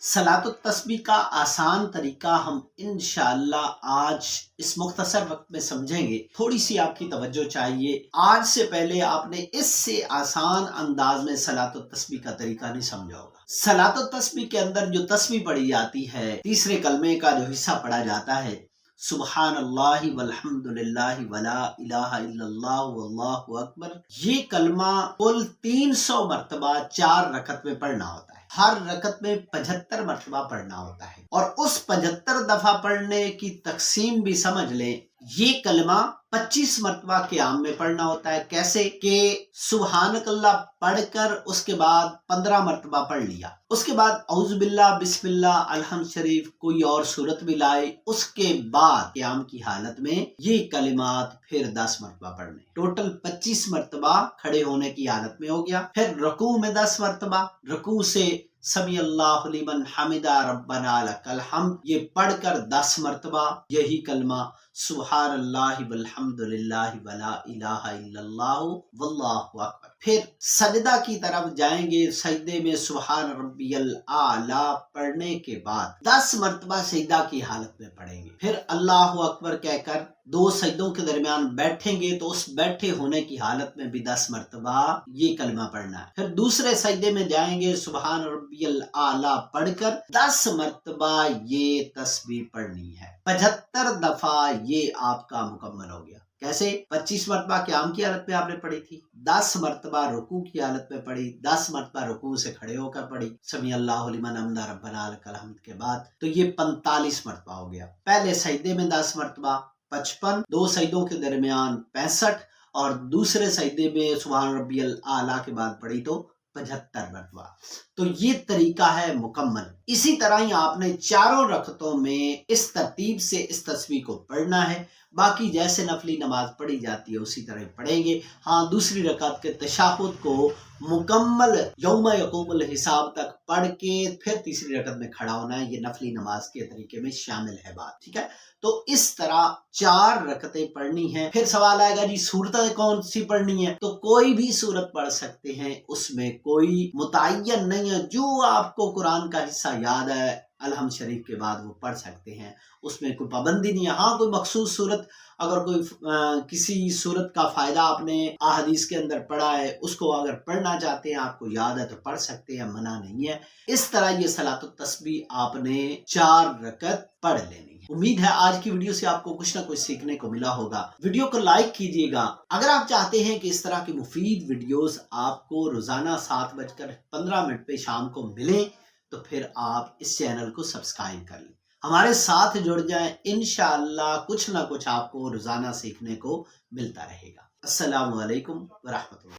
सलातुत तस्बीह का आसान तरीका हम इंशाअल्लाह आज इस मुख्तसर वक्त में समझेंगे। थोड़ी सी आपकी तवज्जो चाहिए। आज से पहले आपने इससे आसान अंदाज में सलातुत तस्बीह का तरीका नहीं समझा होगा। सलातुत तस्बीह के अंदर जो तस्बीह पढ़ी जाती है, तीसरे कलमे का जो हिस्सा पढ़ा जाता है, सुबहानल्लाहि वल्हम्दुलिल्लाहि वला इलाहा इल्लल्लाह वल्लाहु अकबर, ये कलमा कुल 300 मरतबा 4 रकत में पढ़ना होता है। हर रकत में 75 मरतबा पढ़ना होता है और उस 75 दफा पढ़ने की तकसीम भी समझ लें। ये कलमा 25 मरतबा क़ियाम में पढ़ना होता है। कैसे कि सुबहानकल्लाह पढ़कर उसके बाद 15 मरतबा पढ़ लिया, उसके बाद औज़ु बिल्लाह बिस्मिल्लाह अलहम्द शरीफ कोई और सूरत भी लाए, उसके बाद क़ियाम की हालत में ये कलिमात फिर 10 मरतबा पढ़ने, टोटल 25 मरतबा खड़े होने की हालत में हो गया। फिर रकू में 10 मरतबा, रकू से समी अल्लाहु लिमन हमिदा रब्बना लकल हम्द ये पढ़कर 10 मरतबा यही कलमा सुबहानल्लाहि वल्हम्दुलिल्लाहि वला इलाहा इल्लल्लाहु वल्लाहु अकबर। फिर सजदा की तरफ जाएंगे। सजदे में सुबहान रब्बियल आला पढ़ने के बाद 10 मरतबा सजदा की हालत में पढ़ेंगे। फिर अल्लाहु अकबर कहकर 2 सजदों के दरमियान बैठेंगे तो उस बैठे होने की हालत में भी 10 मरतबा ये कलमा पढ़ना है। फिर दूसरे सजदे में जाएंगे, सुबहान रब्बियल आला पढ़कर 10 मरतबा ये तस्बीह पढ़नी है। 75 दफा ये आपका मुकम्मल हो गया। कैसे? 25 मरतबा क़ियाम की हालत में आपने पढ़ी थी, 10 मरतबा रुकू की हालत में पढ़ी, 10 मरतबा रुकू से खड़े होकर पढ़ी समी अल्लाहु लिमन हमिदा रब्बना लकल हम्द के बाद, तो ये 45 मरतबा हो गया। पहले सजदे में 10 मरतबा 55, 2 सजदों के दरमियान 65 और दूसरे सजदे में सुबहान रब्बियल आला के बाद पढ़ी तो 75 मरतबा। तो ये तरीका है मुकम्मल। इसी तरह ही आपने चारों रकतों में इस तरतीब से इस तस्बीह को पढ़ना है। बाकी जैसे नफली नमाज पढ़ी जाती है उसी तरह पढ़ेंगे। हाँ, दूसरी रकात के तशहुद को मुकम्मल यौम यकूमुल हिसाब तक पढ़ के फिर तीसरी रकत में खड़ा होना है। ये नफली नमाज के तरीके में शामिल है बात, ठीक है। तो इस तरह 4 रकतें पढ़नी है। फिर सवाल आएगा जी सूरतें कौन सी पढ़नी है? तो कोई भी सूरत पढ़ सकते हैं, उसमें कोई मुतय्यन नहीं है। जो आपको कुरान का हिस्सा याद है अलहम्द शरीफ के बाद वो पढ़ सकते हैं, उसमें कोई पाबंदी नहीं है। हाँ, कोई मखसूस सूरत, अगर कोई किसी सूरत का फायदा आपने अहादीस के अंदर पढ़ा है, उसको अगर पढ़ना चाहते हैं, आपको याद है तो पढ़ सकते हैं, मना नहीं है। इस तरह ये सलातुत तस्बीह आपने 4 रकत पढ़ लेनी है। उम्मीद है आज की वीडियो से आपको कुछ ना कुछ सीखने को मिला होगा। वीडियो को लाइक कीजिएगा। अगर आप चाहते हैं कि इस तरह की मुफीद वीडियोस आपको रोजाना 7:15 पे शाम को मिलें, तो फिर आप इस चैनल को सब्सक्राइब कर लें, हमारे साथ जुड़ जाएं। इंशाअल्लाह कुछ ना कुछ आपको रोजाना सीखने को मिलता रहेगा। अस्सलामु अलैकुम व रहमतुल्लाह।